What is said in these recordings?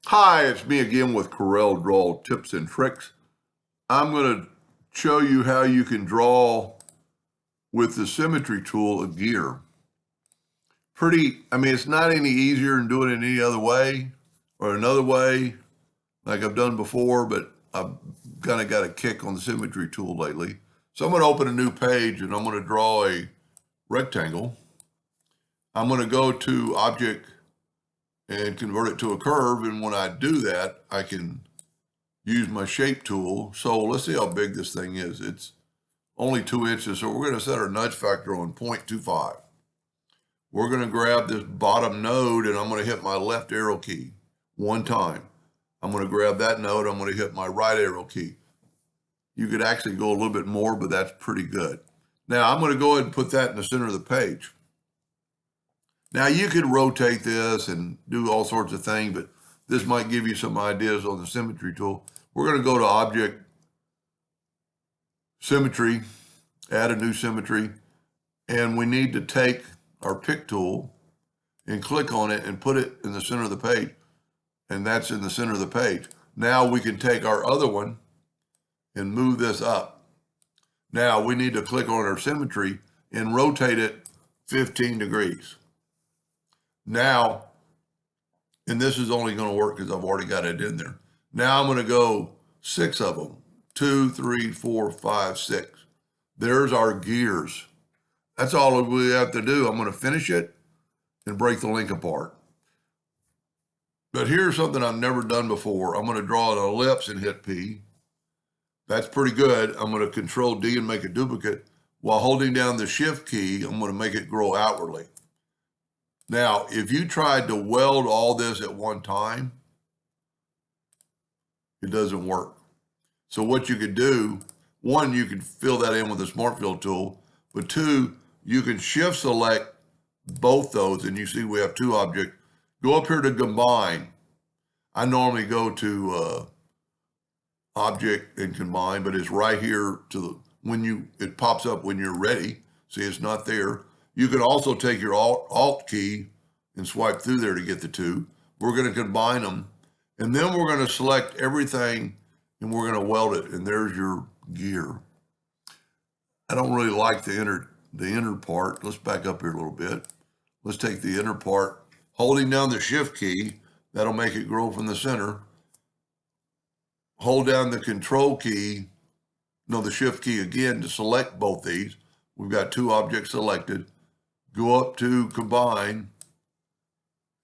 Hi, it's me again with Corel Draw Tips and Tricks. I'm going to show you how you can draw with the Symmetry tool a gear. It's not any easier than doing it any other way or another way like I've done before, but I've kind of got a kick on the Symmetry tool lately. So I'm going to open a new page and I'm going to draw a rectangle. I'm going to go to Object and convert it to a curve. And when I do that, I can use my shape tool. So let's see how big this thing is. It's only 2 inches. So we're going to set our nudge factor on 0.25. We're going to grab this bottom node and I'm going to hit my left arrow key one time. I'm going to grab that node. I'm going to hit my right arrow key. You could actually go a little bit more, but that's pretty good. Now I'm going to go ahead and put that in the center of the page. Now you could rotate this and do all sorts of things, but this might give you some ideas on the Symmetry tool. We're going to go to Object, Symmetry, add a new Symmetry, and we need to take our pick tool and click on it and put it in the center of the page, and that's in the center of the page. Now we can take our other one and move this up. Now we need to click on our Symmetry and rotate it 15 degrees. Now, and this is only going to work because I've already got it in there. Now I'm going to go 6 of them. 2, 3, 4, 5, 6. There's our gears. That's all we have to do. I'm going to finish it and break the link apart. But here's something I've never done before. I'm going to draw an ellipse and hit P. That's pretty good. I'm going to Control D and make a duplicate. While holding down the Shift key, I'm going to make it grow outwardly. Now, if you tried to weld all this at one time, it doesn't work. So what you could do, one, you can fill that in with the Smart Fill tool, but two, you can shift select both those, and you see we have two objects. Go up here to combine. I normally go to object and combine, but it's right here to it pops up when you're ready. See, it's not there. You can also take your Alt key and swipe through there to get the two. We're going to combine them, and then we're going to select everything and we're going to weld it, and there's your gear. I don't really like the inner part. Let's back up here a little bit. Let's take the inner part, holding down the Shift key. That'll make it grow from the center. Hold down the Control key, the Shift key again to select both these. We've got two objects selected. Go up to Combine,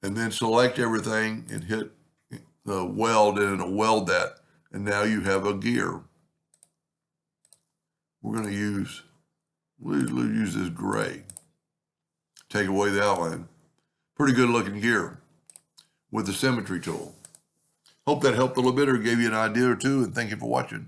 and then select everything and hit the weld, and it'll weld that. And now you have a gear. We're going to use this gray. Take away the outline. Pretty good looking gear with the Symmetry tool. Hope that helped a little bit or gave you an idea or two, and thank you for watching.